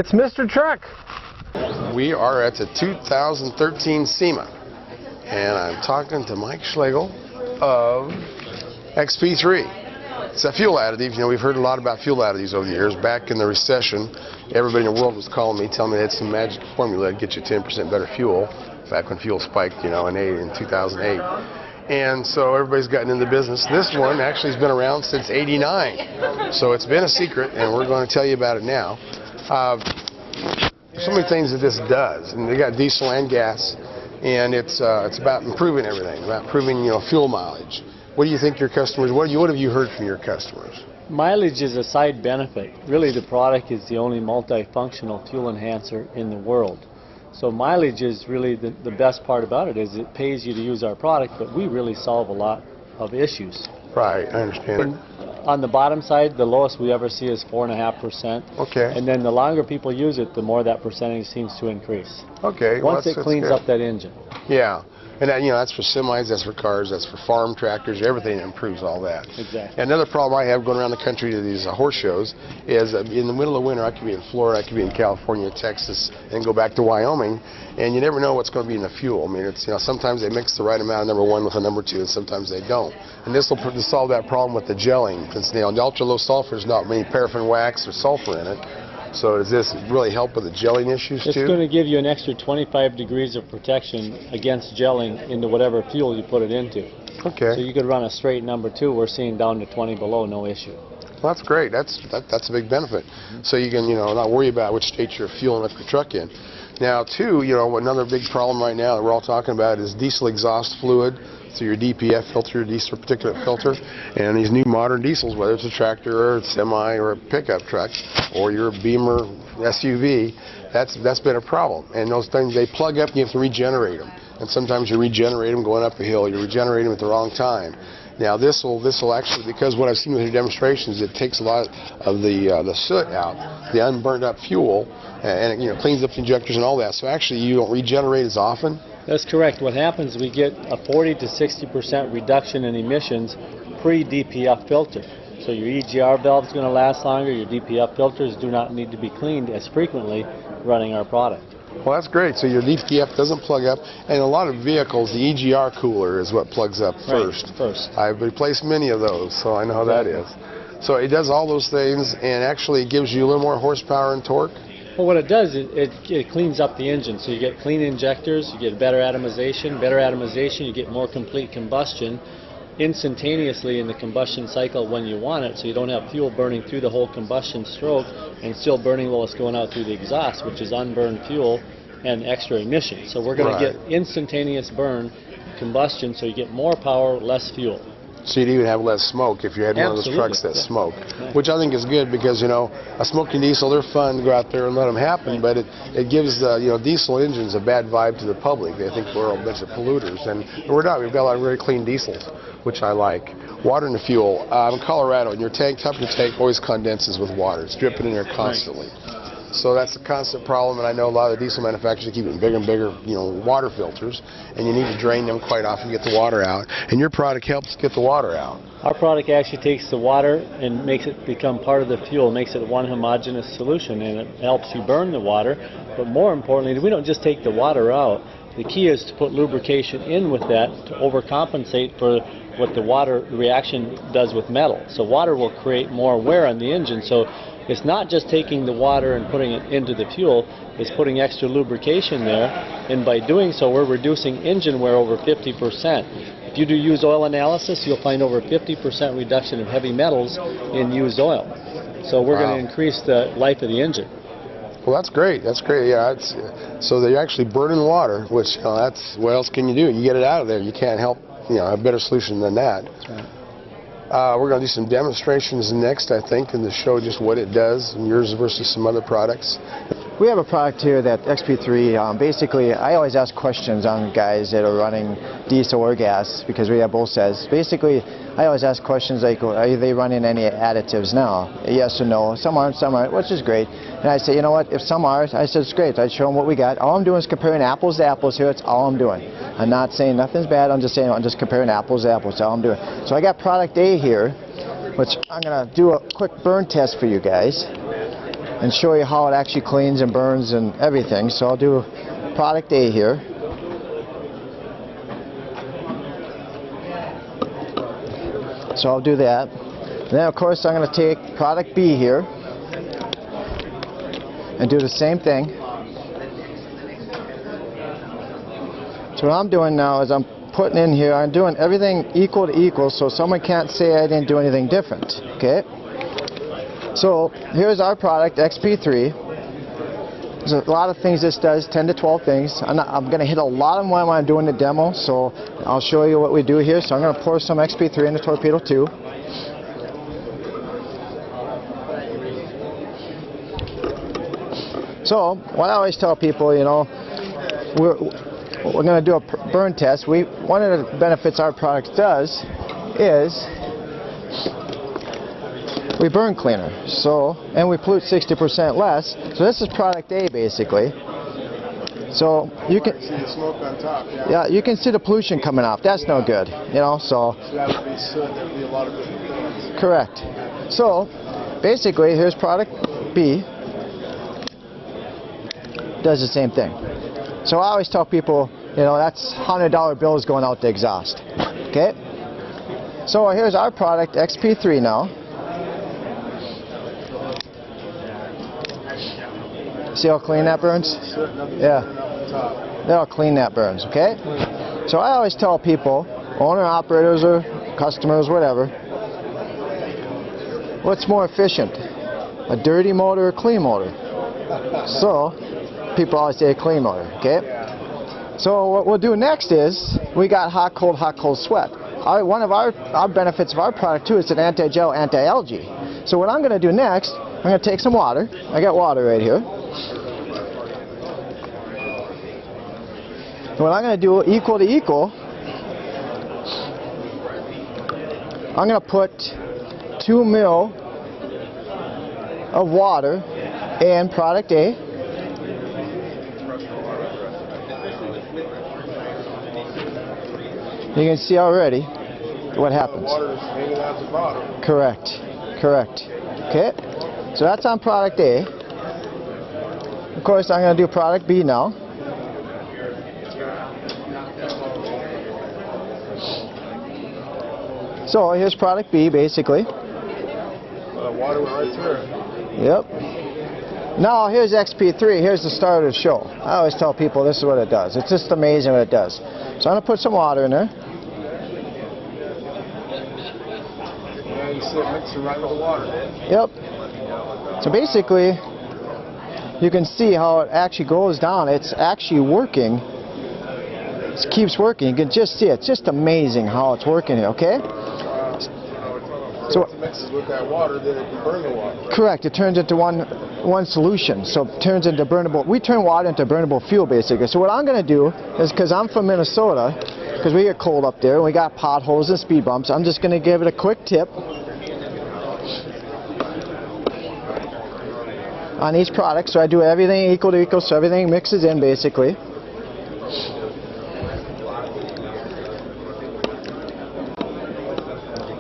It's Mr. Truck. We are at the 2013 SEMA, and I'm talking to Mike Schlegel of Xp3. It's a fuel additive. You know, we've heard a lot about fuel additives over the years. Back in the recession, everybody in the world was calling me, telling me they had some magic formula to get you 10% better fuel, back when fuel spiked, you know, in 2008. And so everybody's gotten in the business. This one actually has been around since '89. So it's been a secret, and we're going to tell you about it now. So many things that this does, and they got diesel and gas, and it's about improving everything, about improving, you know, fuel mileage. What do you think your customers? What have you heard from your customers? Mileage is a side benefit. Really, the product is the only multifunctional fuel enhancer in the world. So mileage is really the best part about it. Is it pays you to use our product, but we really solve a lot of issues. Right, I understand. And on the bottom side, the lowest we ever see is 4.5%. Okay. And then the longer people use it, the more that percentage seems to increase. Okay. Once it cleans up that engine. Yeah. And that, you know, that's for semis, that's for cars, that's for farm tractors, everything improves all that. Exactly. Another problem I have going around the country to these horse shows is in the middle of winter, I could be in Florida, I could be in California, Texas, and go back to Wyoming, and you never know what's going to be in the fuel. I mean, it's, you know, sometimes they mix the right amount of #1 with a #2, and sometimes they don't. And this will solve that problem with the gelling, since, you know, the ultra low sulfur is not many paraffin wax or sulfur in it. So does this really help with the gelling issues too? It's going to give you an extra 25 degrees of protection against gelling into whatever fuel you put it into. Okay. So you could run a straight #2. We're seeing down to 20 below, no issue. Well, that's great. That's a big benefit. So you can, you know, not worry about which state you're fueling up your truck in. Now, too, you know, another big problem right now that we're all talking about is diesel exhaust fluid. So your DPF filter, your diesel particulate filter, and these new modern diesels, whether it's a tractor or a semi or a pickup truck or your Beamer SUV, that's been a problem. And those things, they plug up and you have to regenerate them. And sometimes you regenerate them going up a hill, you regenerate them at the wrong time. Now this will actually, because what I've seen with your demonstrations, it takes a lot of the soot out, the unburnt up fuel, and it, you know, cleans up the injectors and all that. So actually you don't regenerate as often. That's correct. What happens, we get a 40 to 60% reduction in emissions pre-DPF filter. So your EGR valve is going to last longer, your DPF filters do not need to be cleaned as frequently running our product. Well, that's great. So your DPF doesn't plug up, and a lot of vehicles, the EGR cooler is what plugs up first. Right, first. I've replaced many of those, so I know how that is. So it does all those things, and actually gives you a little more horsepower and torque. Well, what it does, it cleans up the engine. So you get clean injectors, you get better atomization, you get more complete combustion instantaneously in the combustion cycle when you want it, so you don't have fuel burning through the whole combustion stroke and still burning while it's going out through the exhaust, which is unburned fuel and extra emissions. So we're going to get instantaneous burn combustion, so you get more power, less fuel. So you'd even have less smoke if you had one of those trucks that smoke, which I think is good because, you know, a smoking diesel, they're fun to go out there and let them happen, but it gives, you know, diesel engines a bad vibe to the public. They think we're a bunch of polluters, and we're not. We've got a lot of very clean diesels, which I like. Water and the fuel. In Colorado, in your tank, top of your tank always condenses with water. It's dripping in there constantly. So that's a constant problem, and I know a lot of the diesel manufacturers keep it bigger and bigger, you know, water filters, and you need to drain them quite often to get the water out, and your product helps get the water out. Our product actually takes the water and makes it become part of the fuel, makes it one homogeneous solution, and it helps you burn the water, but more importantly, we don't just take the water out. The key is to put lubrication in with that to overcompensate for what the water reaction does with metal. So water will create more wear on the engine. So it's not just taking the water and putting it into the fuel, it's putting extra lubrication there, and by doing so we're reducing engine wear over 50%. If you do used oil analysis, you'll find over 50% reduction of heavy metals in used oil. So we're going to increase the life of the engine. Well, that's great. That's great. Yeah. So they're actually burning water, which, you know, that's, what else can you do? You get it out of there. You can't help, you know, a better solution than that. That's right. We're going to do some demonstrations next, I think, and to show just what it does, and yours versus some other products. We have a product here that Xp3, basically, I always ask questions on guys that are running diesel or gas, because we have both sides. Basically, I always ask questions like, are they running any additives now? Yes or no. Some aren't, which is great. And I say, you know what, if some are, I said, it's great. I show them what we got. All I'm doing is comparing apples to apples here. That's all I'm doing. I'm not saying nothing's bad. I'm just saying I'm just comparing apples to apples. That's all I'm doing. So I got product A here, which I'm going to do a quick burn test for you guys. and show you how it actually cleans and burns and everything. So I'll do product A here. So I'll do that. Then of course I'm going to take product B here and do the same thing. So what I'm doing now is I'm putting in here, I'm doing everything equal to equal so someone can't say I didn't do anything different. Okay? So here's our product, Xp3. There's a lot of things this does, 10 to 12 things. I'm going to hit a lot of them while I'm doing the demo, so I'll show you what we do here. So I'm going to pour some Xp3 into torpedo 2. So what I always tell people, you know, we're going to do a burn test. One of the benefits our product does is we burn cleaner, and we pollute 60% less. So this is product A basically. So you can see the smoke on top. Yeah, you can see the pollution coming off. That's no good, you know. So that would be soot. That would be a lot of different things. Correct. So basically, here's product B. Does the same thing. So I always tell people, you know, that's $100 bills going out the exhaust. Okay. So here's our product, Xp3 now. See how clean that burns? Yeah. Look how clean that burns, okay? So I always tell people, owner-operators or customers, whatever, what's more efficient, a dirty motor or a clean motor? So people always say a clean motor, okay? So what we'll do next is, we got hot, cold, sweat. One of our benefits of our product too is an anti-gel, anti-algae. So what I'm going to do next, I'm going to take some water. I got water right here. What I'm going to do, equal to equal, I'm going to put 2 ml of water in product A. You can see already what happens. Correct. Okay, so that's on product A. Of course, I'm going to do product B now. So here's product B, basically. Water went right through it. Yep. Now here's Xp3. Here's the star of the show. I always tell people this is what it does. It's just amazing what it does. So I'm going to put some water in there. Yeah, you see it mixing right with the water. Yep. So basically, you can see how it actually goes down. It's actually working. It keeps working. You can just see it. It's just amazing how it's working here, okay? So it mixes with that water, then it can burn the water. Correct. It turns into one solution. So it turns into burnable. We turn water into burnable fuel, basically. So what I'm going to do is, because I'm from Minnesota, because we get cold up there, and we got potholes and speed bumps, I'm just going to give it a quick tip on each product. So I do everything equal to equal, so everything mixes in, basically.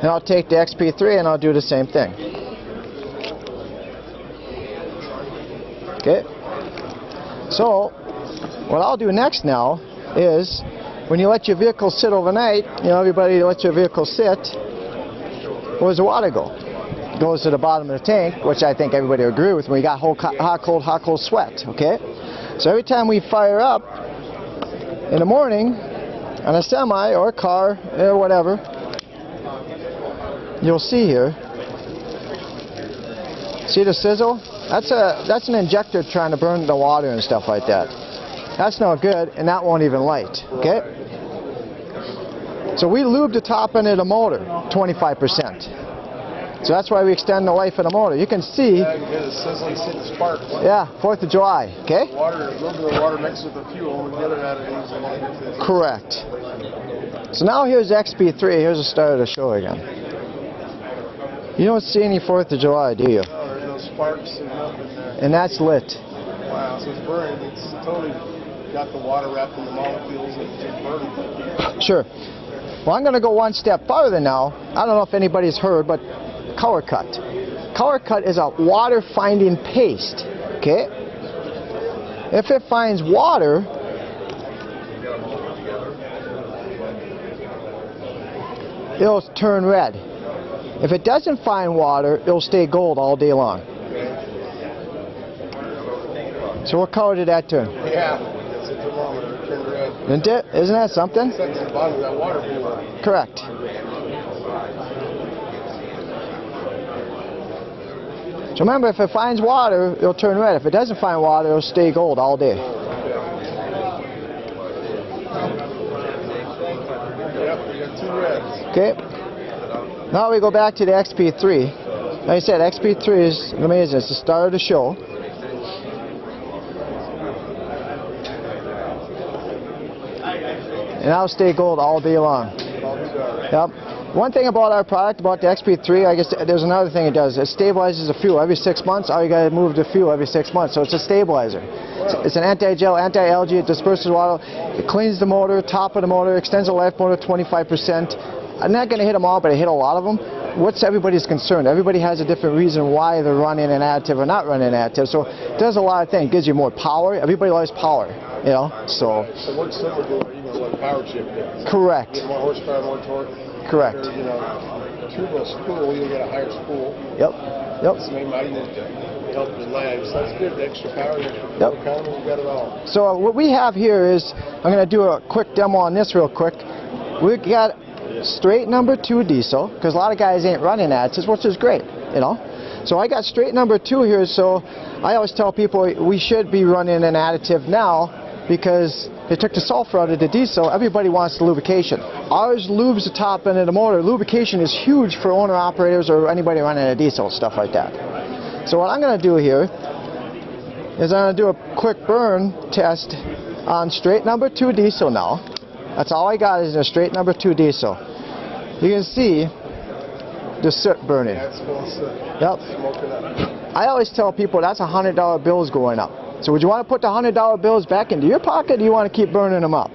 And I'll take the Xp3 and I'll do the same thing. Okay. So what I'll do next now is, when you let your vehicle sit overnight, you know, everybody lets your vehicle sit, where's the water go? It goes to the bottom of the tank, which I think everybody will agree with me. We got hot, cold sweat. Okay. So every time we fire up in the morning on a semi or a car or whatever, you'll see here, see the sizzle? That's an injector trying to burn the water and stuff like that. That's no good, and that won't even light, okay? So we lube the top end of the motor 25%. So that's why we extend the life of the motor. You can see, yeah, you get the sizzling, see the sparks. Yeah, 4th of July, okay? Water, a little bit of water mixed with the fuel, and the other additives. Correct. So now here's Xp3. Here's the start of the show again. You don't see any 4th of July, do you? No, there's no sparks and nothing there. And that's lit. Wow, so it's burning. It's totally got the water wrapped in the molecules and it's burning. Sure. Well, I'm going to go one step farther now. I don't know if anybody's heard, but color cut. color cut is a water finding paste. Okay? If it finds water, it'll turn red. If it doesn't find water, it'll stay gold all day long. So what color did that turn? Yeah, it's a thermometer. It turned red. Isn't it? Isn't that something? It's at the bottom of that water cooler. Correct. So remember, if it finds water, it'll turn red. If it doesn't find water, it'll stay gold all day. Yep, we got 2 reds. Okay. Now we go back to the Xp3. Like I said, Xp3 is amazing. It's the star of the show. And that'll stay gold all day long. Yep. One thing about our product, about the Xp3, I guess there's another thing it does. It stabilizes the fuel. Every 6 months, all you got to move the fuel every 6 months. So it's a stabilizer. It's an anti-gel, anti-algae. It disperses water. It cleans the motor, top of the motor, extends the life motor 25%. I'm not going to hit them all, but I hit a lot of them. What's everybody's concern? Everybody has a different reason why they're running an additive or not running an additive. So it does a lot of things. It gives you more power. Everybody likes power, you know. So what's similar to what power chip does? Correct. You get more horsepower, more torque. Correct. Or, you know, turbo spool, you get a higher spool. Yep. Yep. It's made to help the lag. So that's good. The extra power, the extra fuel economy, you got it all. So what we have here is, I'm going to do a quick demo on this real quick. We got straight number 2 diesel, because a lot of guys ain't running additives, which is great, you know. So I got straight number 2 here, so I always tell people we should be running an additive now, because they took the sulfur out of the diesel. Everybody wants the lubrication. Ours lubes the top end of the motor. Lubrication is huge for owner-operators or anybody running a diesel, stuff like that. So what I'm going to do here is I'm going to do a quick burn test on straight number 2 diesel now. That's all I got is a straight number 2 diesel. You can see the soot burning. Yep. I always tell people that's $100 bills going up. So would you want to put the $100 bills back into your pocket, or do you want to keep burning them up?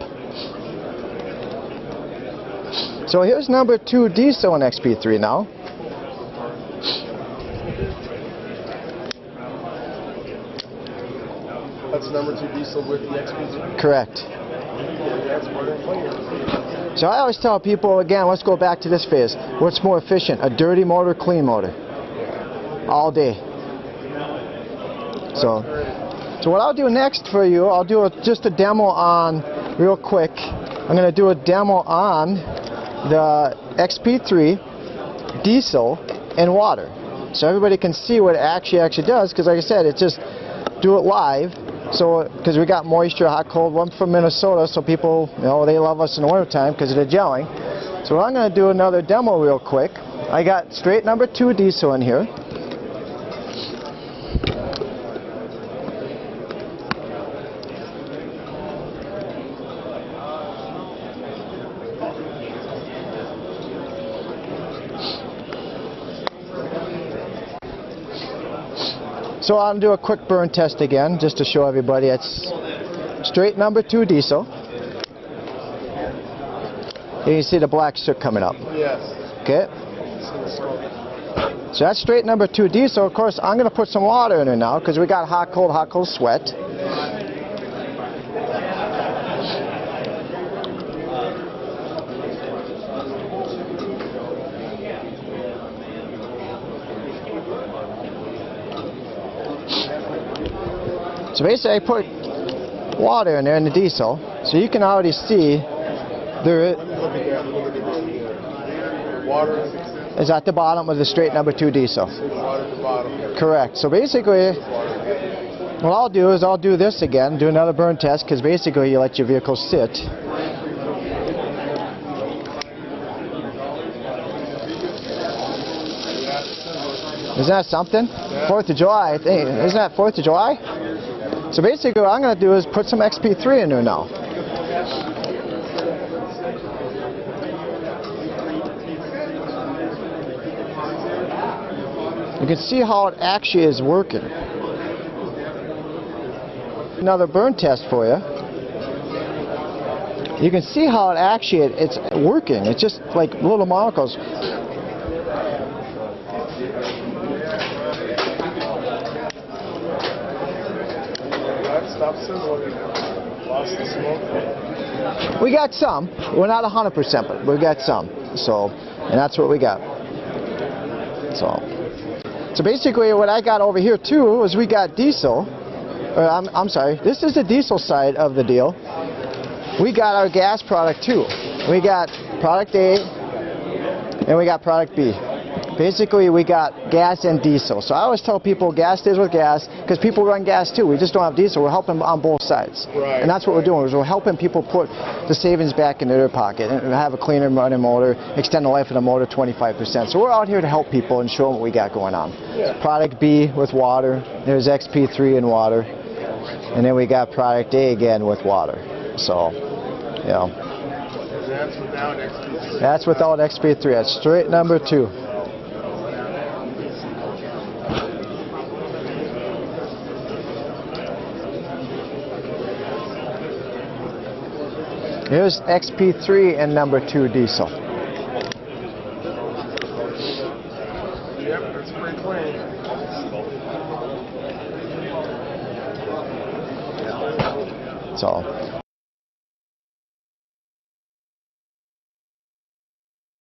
So here's number 2 diesel in Xp3 now. That's number 2 diesel with the Xp3? Correct. So I always tell people, again, let's go back to this phase. What's more efficient, a dirty motor, clean motor? All day. So what I'll do next for you, I'll do just a demo on, real quick, I'm going to do a demo on the Xp3 diesel and water. So everybody can see what it actually does, because like I said, it's just do it live. So, because we got moisture, hot, cold, one from Minnesota, so people, you know, they love us in the wintertime because of the gelling. So I'm going to do another demo real quick. I got straight number 2 diesel in here. So I'll do a quick burn test again, just to show everybody it's straight number 2 diesel. And you see the black soot coming up. Yes. Okay. So that's straight number 2 diesel. Of course, I'm going to put some water in there now, because we got hot, cold sweat. So basically I put water in there in the diesel, so you can already see there Water is at the bottom of the straight number 2 diesel. water at the bottom. Correct. So basically what I'll do is I'll do this again, do another burn test, because basically you let your vehicle sit. Isn't that something? 4th of July, I think. Isn't that 4th of July? So basically what I'm going to do is put some Xp3 in there now. You can see how it actually is working. Another burn test for you. You can see how it actually it's working. It's just like little molecules. stop sizzling. Lost the smoke. We got some. We're not 100%, but we got some. So, and that's what we got. So basically, what I got over here too is we got diesel. I'm sorry. This is the diesel side of the deal. We got our gas product too. We got product A and we got product B. Basically, we got gas and diesel. So I always tell people gas stays with gas because people run gas too. We just don't have diesel. We're helping on both sides. Right. And that's what we're doing. Is we're helping people put the savings back into their pocket and have a cleaner running motor, extend the life of the motor 25%. So we're out here to help people and show them what we got going on. Yeah. Product B with water. There's XP3 in water. And then we got product A again with water. So, you know. That's without XP3. That's without XP3. That's straight number 2. Here's XP3 and number 2 diesel. Yep, that's pretty clean. So.